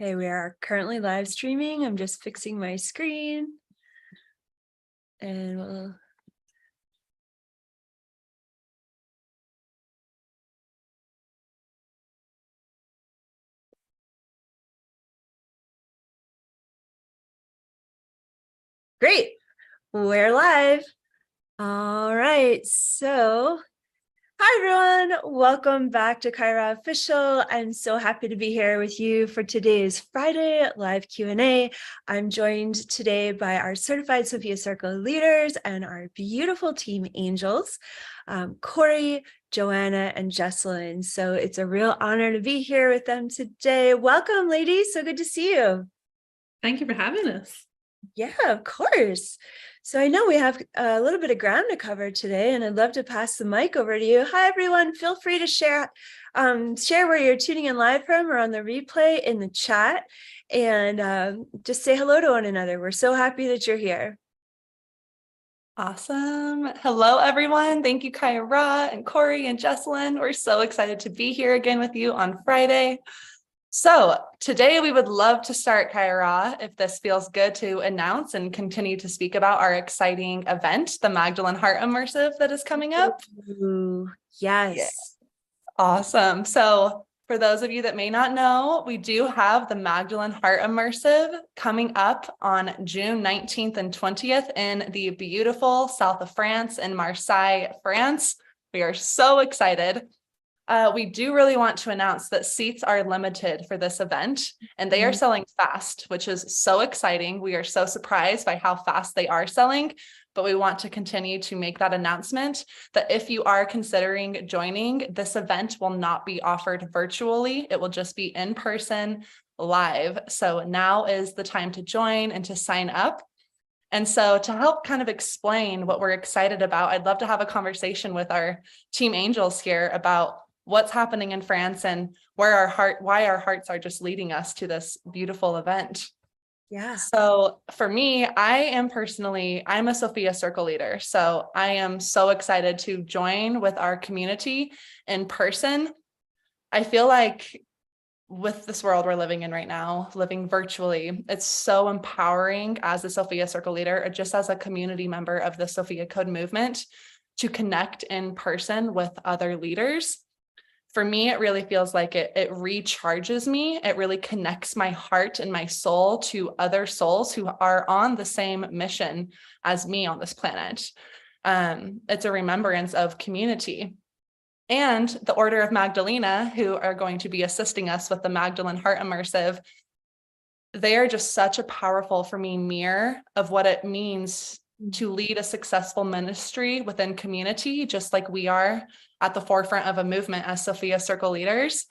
Okay, we are currently live streaming. I'm just fixing my screen. And we'll... Great, we're live. All right, so hi everyone, welcome back to Kaia Ra Official. I'm so happy to be here with you for today's Friday live Q&A. I'm joined today by our certified Sophia Circle leaders and our beautiful team angels, Corey, Joanna, and Jesselyn. So it's a real honor to be here with them today. Welcome, ladies. So good to see you. Thank you for having us. Yeah, of course. So I know we have a little bit of ground to cover today, and I'd love to pass the mic over to you. Hi, everyone. Feel free to share where you're tuning in live from or on the replay in the chat, and just say hello to one another. We're so happy that you're here. Awesome. Hello, everyone. Thank you, Kaia Ra and Corey and Jesselyn. We're so excited to be here again with you on Friday. So today we would love to start, Kaia Ra, if this feels good, to announce and continue to speak about our exciting event, the Magdalene Heart Immersive that is coming up. Ooh, yes. Yeah. Awesome. So for those of you that may not know, we do have the Magdalene Heart Immersive coming up on June 19th and 20th in the beautiful south of France in Marseille, France. We are so excited. We do really want to announce that seats are limited for this event, and they are selling fast, which is so exciting. We are so surprised by how fast they are selling, but we want to continue to make that announcement that if you are considering joining, this event will not be offered virtually. It will just be in person, live. So now is the time to join and to sign up. And so to help kind of explain what we're excited about, I'd love to have a conversation with our team angels here about what's happening in France and why our hearts are just leading us to this beautiful event. Yeah. So for me, I'm a Sophia Circle leader. So I am so excited to join with our community in person. I feel like with this world we're living in right now, living virtually, it's so empowering as a Sophia Circle leader, or just as a community member of the Sophia Code movement, to connect in person with other leaders. For me, it really feels like it recharges me. It really connects my heart and my soul to other souls who are on the same mission as me on this planet. It's a remembrance of community. And the Order of Magdalena, who are going to be assisting us with the Magdalene Heart Immersive, they are just such a powerful, for me, mirror of what it means to lead a successful ministry within community, just like we are at the forefront of a movement as Sophia Circle leaders.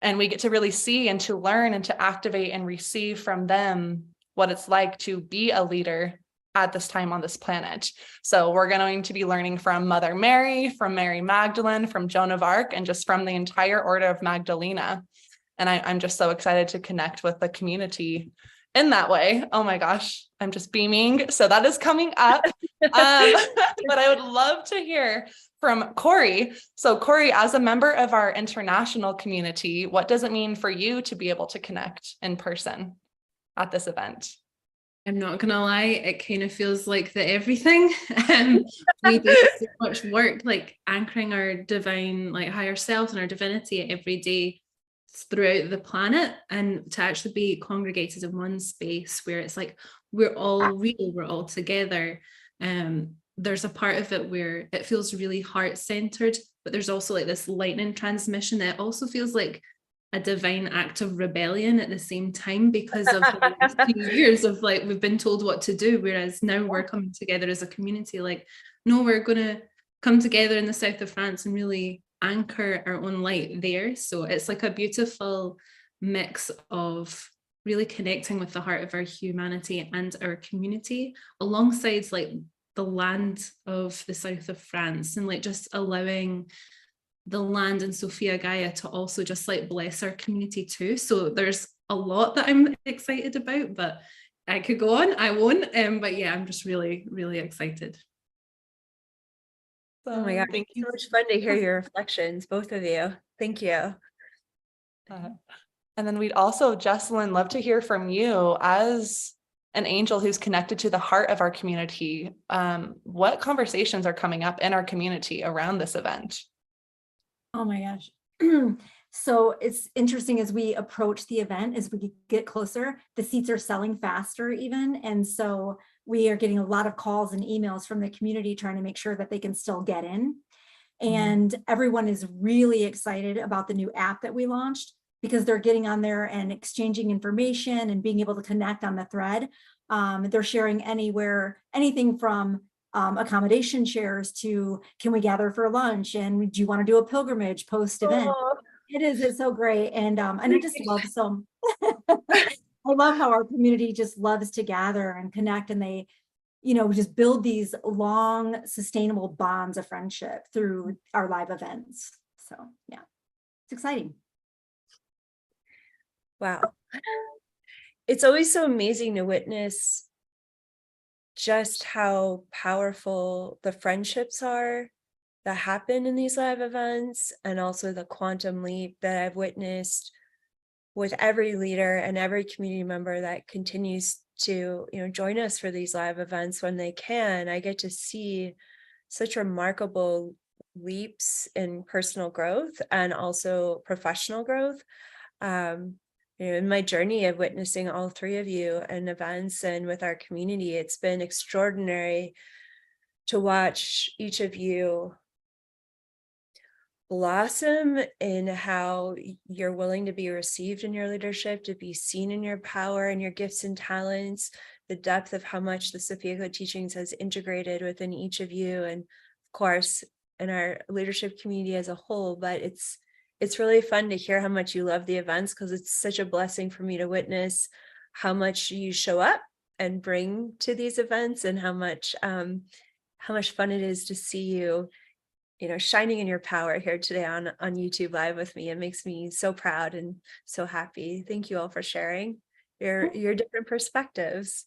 And we get to really see and to learn and to activate and receive from them what it's like to be a leader at this time on this planet. So we're going to be learning from Mother Mary, from Mary Magdalene, from Joan of Arc, and just from the entire Order of Magdalena. And I'm just so excited to connect with the community in that way. Oh my gosh, I'm just beaming. So that is coming up. But I would love to hear from Corey. So Corey, as a member of our international community, what does it mean for you to be able to connect in person at this event? I'm not gonna lie, it kind of feels like the everything. We do so much work, like anchoring our divine, like higher self and our divinity every day throughout the planet, and to actually be congregated in one space where it's like we're all real, we're all together. There's a part of it where it feels really heart-centered, but there's also like this lightning transmission that also feels like a divine act of rebellion at the same time, because of the last 2 years of like we've been told what to do, whereas now we're coming together as a community, like, no, we're gonna come together in the south of France and really anchor our own light there. So it's like a beautiful mix of really connecting with the heart of our humanity and our community alongside like the land of the south of France, and like just allowing the land in Sophia Gaia to also just like bless our community too. So there's a lot that I'm excited about, but I could go on, I won't. But yeah, I'm just really, really excited. Oh my God, thank you. So much fun to hear your reflections, both of you. Thank you. And then we'd also, Jessalyn, love to hear from you as an angel who's connected to the heart of our community. What conversations are coming up in our community around this event? Oh my gosh. So it's interesting as we approach the event, as we get closer, the seats are selling faster even. And so we are getting a lot of calls and emails from the community trying to make sure that they can still get in. And everyone is really excited about the new app that we launched because they're getting on there and exchanging information and being able to connect on the thread. They're sharing anything from accommodation shares to can we gather for lunch and do you want to do a pilgrimage post event? Oh, It's so great. And I just love I love how our community just loves to gather and connect, and they, just build these long, sustainable bonds of friendship through our live events. So yeah, it's exciting. wow. It's always so amazing to witness just how powerful the friendships are that happen in these live events, and also the quantum leap that I've witnessed with every leader and every community member that continues to, join us for these live events when they can. I get to see such remarkable leaps in personal growth and also professional growth. In my journey of witnessing all three of you in events and with our community, it's been extraordinary to watch each of you blossom in how you're willing to be received in your leadership, to be seen in your power and your gifts and talents, the depth of how much the Sophia Code teachings has integrated within each of you, and of course in our leadership community as a whole. But it's really fun to hear how much you love the events, because it's such a blessing for me to witness how much you show up and bring to these events, and how much fun it is to see you, shining in your power here today on YouTube Live with me. It makes me so proud and so happy. Thank you all for sharing your different perspectives.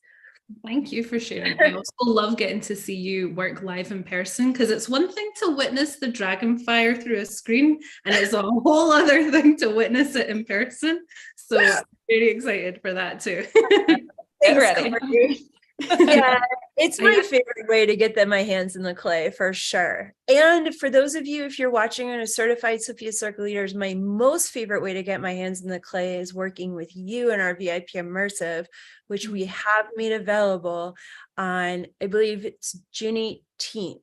Thank you for sharing. I also love getting to see you work live in person, because it's one thing to witness the dragon fire through a screen, and it's a whole other thing to witness it in person. So I'm very excited for that too. Get ready. Yeah, it's my favorite way to get my hands in the clay, for sure. And for those of you, if you're watching and a certified Sophia Circle leaders, my most favorite way to get my hands in the clay is working with you in our VIP immersive, which we have made available on, I believe it's June 18th.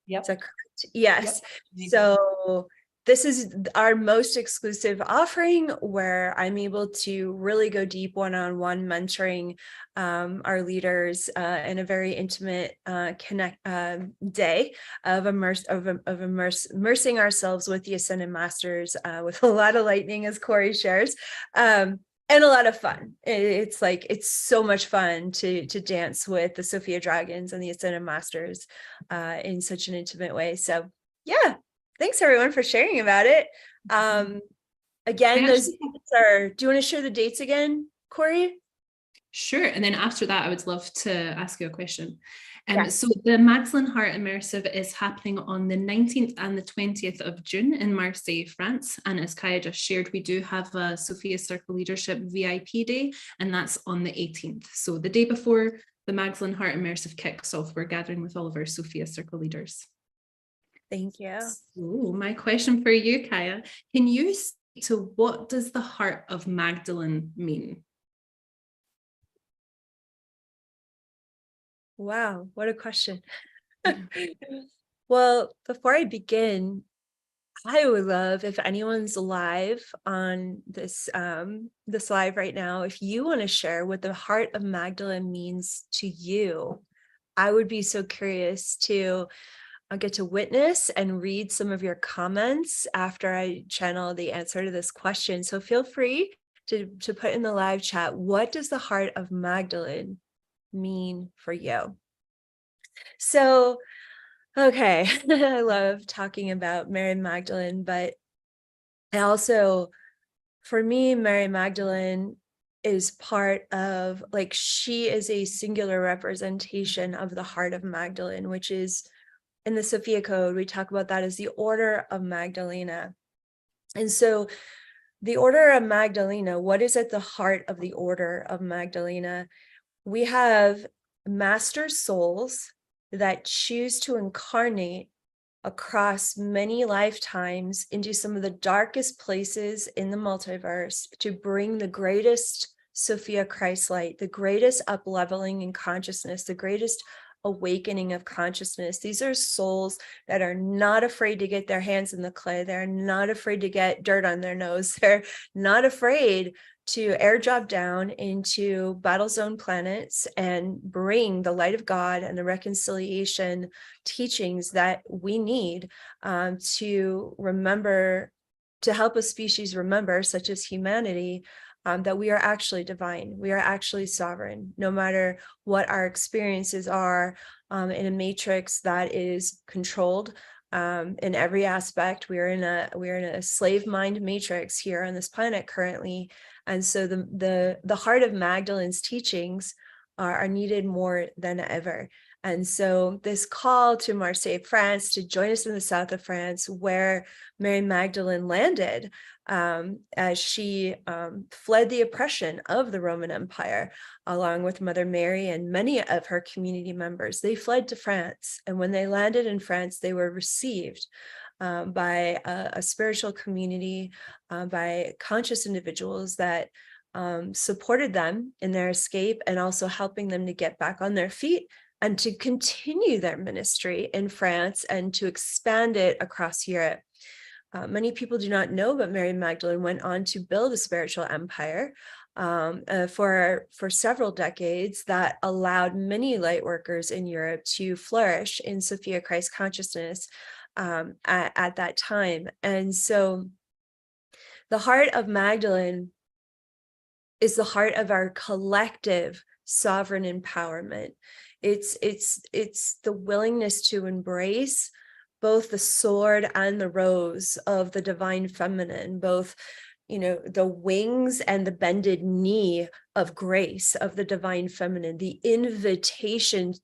Yep. Is that correct? Yes. Yep. So this is our most exclusive offering, where I'm able to really go deep one-on-one mentoring our leaders in a very intimate day of immersing ourselves with the Ascended Masters, with a lot of lightning, as Corey shares, and a lot of fun. It's so much fun to dance with the Sophia Dragons and the Ascended Masters in such an intimate way. So yeah. Thanks everyone for sharing about it. Again, those dates are, do you want to share the dates again, Corey? Sure. And then after that, I would love to ask you a question. Yes. So the Magdalene Heart Immersive is happening on the 19th and the 20th of June in Marseille, France. And as Kaia just shared, we do have a Sophia Circle Leadership VIP day, and that's on the 18th. So the day before the Magdalene Heart Immersive kicks off, we're gathering with all of our Sophia Circle leaders. Thank you. So my question for you, Kaia, can you speak to what does the heart of Magdalene mean? Wow, what a question. Well, before I begin, I would love if anyone's live on this live right now, if you want to share what the heart of Magdalene means to you. I would be so curious to get to witness and read some of your comments after I channel the answer to this question. So feel free to put in the live chat, what does the heart of Magdalene mean for you? So, okay, I love talking about Mary Magdalene, but I also, for me, Mary Magdalene is part of, she is a singular representation of the heart of Magdalene, which is in the Sophia Code. We talk about that as the Order of Magdalena. And so The Order of Magdalena, what is at the heart of the Order of Magdalena? We have master souls that choose to incarnate across many lifetimes into some of the darkest places in the multiverse to bring the greatest Sophia Christ light, the greatest up-leveling in consciousness, the greatest awakening of consciousness. These are souls that are not afraid to get their hands in the clay. They're not afraid to get dirt on their nose. They're not afraid to airdrop down into battle zone planets and bring the light of God and the reconciliation teachings that we need to remember, to help a species remember, such as humanity, that we are actually divine. We are actually sovereign, no matter what our experiences are in a matrix that is controlled in every aspect. We are in a slave mind matrix here on this planet currently. And so the heart of Magdalene's teachings are needed more than ever. And so this call to Marseille, France, to join us in the south of France, where Mary Magdalene landed as she fled the oppression of the Roman Empire, along with Mother Mary and many of her community members. They fled to France. And when they landed in France, they were received by a spiritual community, by conscious individuals that supported them in their escape and also helping them to get back on their feet and to continue their ministry in France and to expand it across Europe. Many people do not know, but Mary Magdalene went on to build a spiritual empire for several decades that allowed many light workers in Europe to flourish in Sophia Christ consciousness at that time. And so the heart of Magdalene is the heart of our collective sovereign empowerment. It's the willingness to embrace both the sword and the rose of the divine feminine, both, the wings and the bended knee of grace of the divine feminine, the invitation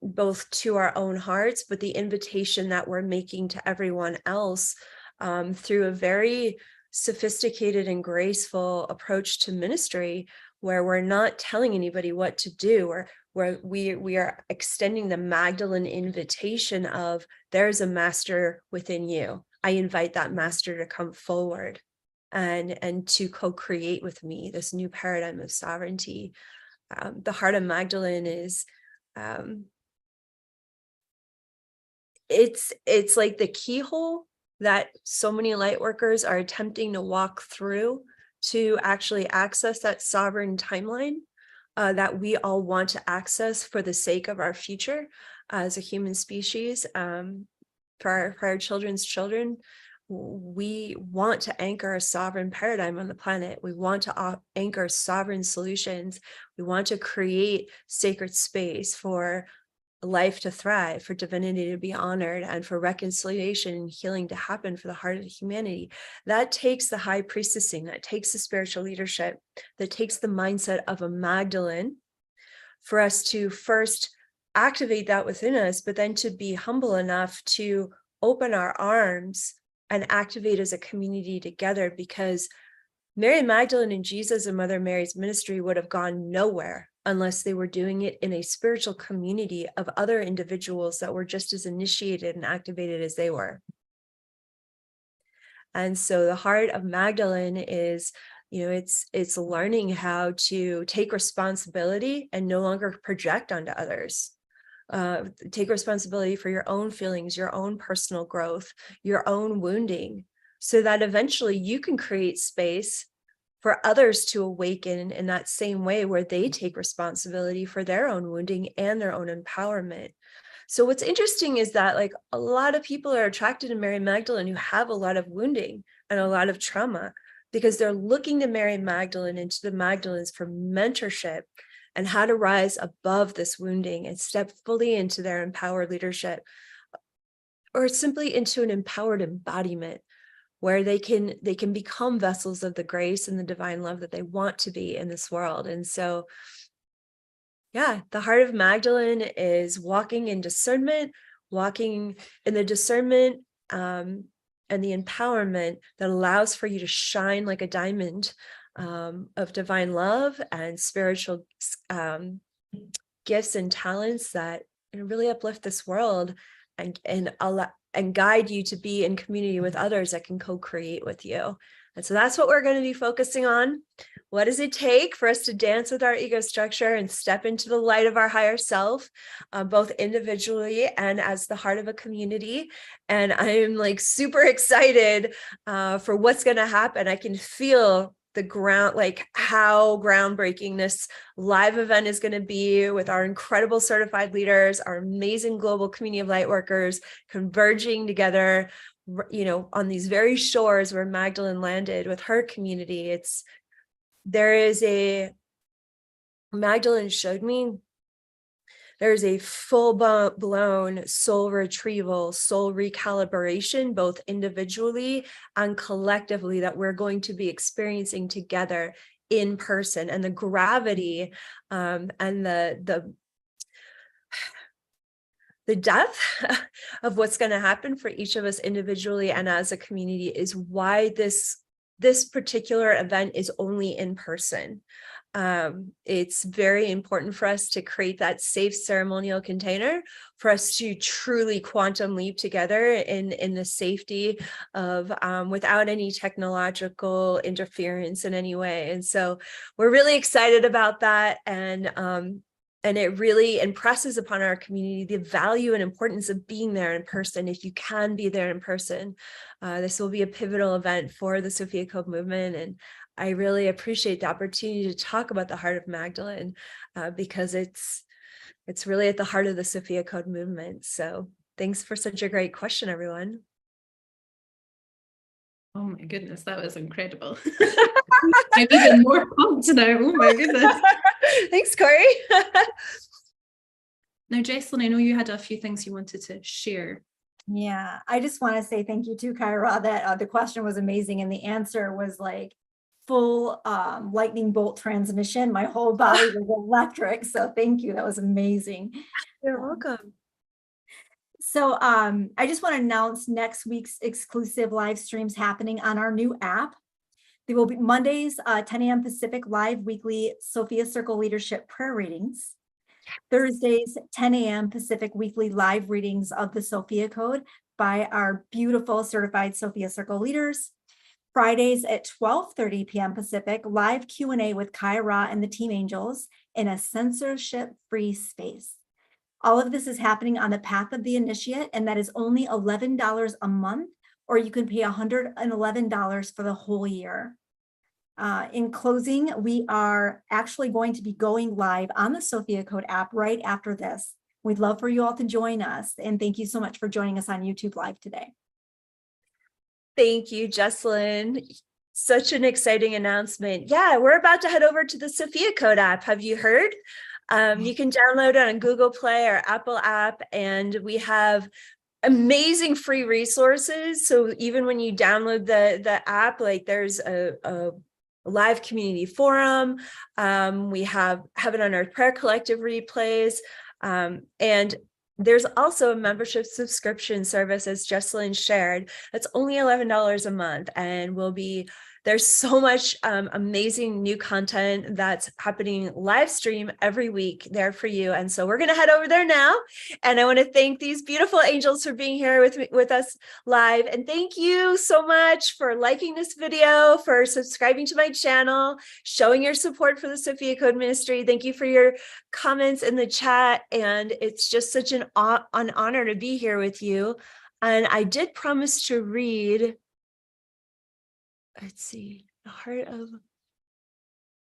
both to our own hearts, but the invitation that we're making to everyone else through a very sophisticated and graceful approach to ministry, where we're not telling anybody what to do, or where we are extending the Magdalene invitation of, there's a master within you. I invite that master to come forward and to co-create with me this new paradigm of sovereignty. The heart of Magdalene is, it's like the keyhole that so many light workers are attempting to walk through to actually access that sovereign timeline that we all want to access for the sake of our future as a human species. For our children's children, we want to anchor a sovereign paradigm on the planet. We want to anchor sovereign solutions. We want to create sacred space for life to thrive, for divinity to be honored, and for reconciliation and healing to happen for the heart of humanity. That takes the high priestessing, that takes the spiritual leadership, that takes the mindset of a Magdalene for us to first activate that within us, but then to be humble enough to open our arms and activate as a community together, because Mary Magdalene and Jesus and Mother Mary's ministry would have gone nowhere unless they were doing it in a spiritual community of other individuals that were just as initiated and activated as they were. And so the heart of Magdalene is, it's learning how to take responsibility and no longer project onto others. Take responsibility for your own feelings, your own personal growth, your own wounding, so that eventually you can create space for others to awaken in that same way, where they take responsibility for their own wounding and their own empowerment. So what's interesting is that, like, a lot of people are attracted to Mary Magdalene who have a lot of wounding and a lot of trauma, because they're looking to Mary Magdalene and to the Magdalenes for mentorship and how to rise above this wounding and step fully into their empowered leadership, or simply into an empowered embodiment, where they can become vessels of the grace and the divine love that they want to be in this world. And so, yeah, the heart of Magdalene is walking in discernment, walking in the discernment and the empowerment that allows for you to shine like a diamond of divine love and spiritual gifts and talents that really uplift this world and guide you to be in community with others that can co-create with you. And so that's what we're going to be focusing on. What does it take for us to dance with our ego structure and step into the light of our higher self, both individually and as the heart of a community? And I'm like super excited for what's going to happen. I can feel the ground, like how groundbreaking this live event is going to be with our incredible certified leaders, our amazing global community of light workers converging together, on these very shores where Magdalene landed with her community. Magdalene showed me there's a full-blown soul retrieval, soul recalibration, both individually and collectively, that we're going to be experiencing together in person. And the gravity and the depth of what's going to happen for each of us individually and as a community is why this particular event is only in person. It's very important for us to create that safe ceremonial container for us to truly quantum leap together in the safety of without any technological interference in any way. And so we're really excited about that. And it really impresses upon our community the value and importance of being there in person. If you can be there in person, this will be a pivotal event for the Sophia Code movement. And I really appreciate the opportunity to talk about the heart of Magdalene because it's really at the heart of the Sophia Code movement. So thanks for such a great question, everyone. Oh my goodness, that was incredible. I'm even more pumped now. Oh my goodness. Thanks, Corey. Now, Jessalyn, I know you had a few things you wanted to share. Yeah, I just want to say thank you to Kaia Ra that the question was amazing and the answer was like full lightning bolt transmission. My whole body was electric. So thank you. That was amazing. You're welcome. So I just want to announce next week's exclusive live streams happening on our new app. They will be Mondays, 10 a.m. Pacific, live weekly Sophia Circle Leadership prayer readings. Thursdays, 10 a.m. Pacific, weekly live readings of the Sophia Code by our beautiful certified Sophia Circle leaders. Fridays at 12:30 p.m. Pacific, live Q&A with Kaia Ra and the Team Angels in a censorship-free space. All of this is happening on the Path of the Initiate, and that is only $11 a month, or you can pay $111 for the whole year. In closing, we are actually going to be going live on the Sophia Code app right after this. We'd love for you all to join us, and thank you so much for joining us on YouTube Live today. Thank you, Jessalyn. Such an exciting announcement. Yeah, we're about to head over to the Sophia Code app. Have you heard? You can download it on Google Play or Apple app, and we have amazing free resources. So even when you download the app, like there's a live community forum. We have Heaven on Earth Prayer Collective replays, and there's also a membership subscription service, as Jessalyn shared, that's only $11 a month, and there's so much amazing new content that's happening live stream every week there for you. And so we're going to head over there now. And I want to thank these beautiful angels for being here with us live. And thank you so much for liking this video, for subscribing to my channel, showing your support for the Sophia Code Ministry. Thank you for your comments in the chat. And it's just such an honor to be here with you. And I did promise to read. Let's see, the heart of.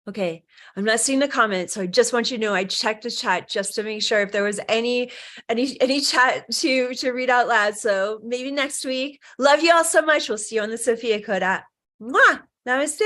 Okay, I'm not seeing the comments, so I just want you to know I checked the chat just to make sure if there was any chat to read out loud. So maybe next week. Love you all so much. We'll see you on the Sophia Code app. Mwah! Namaste.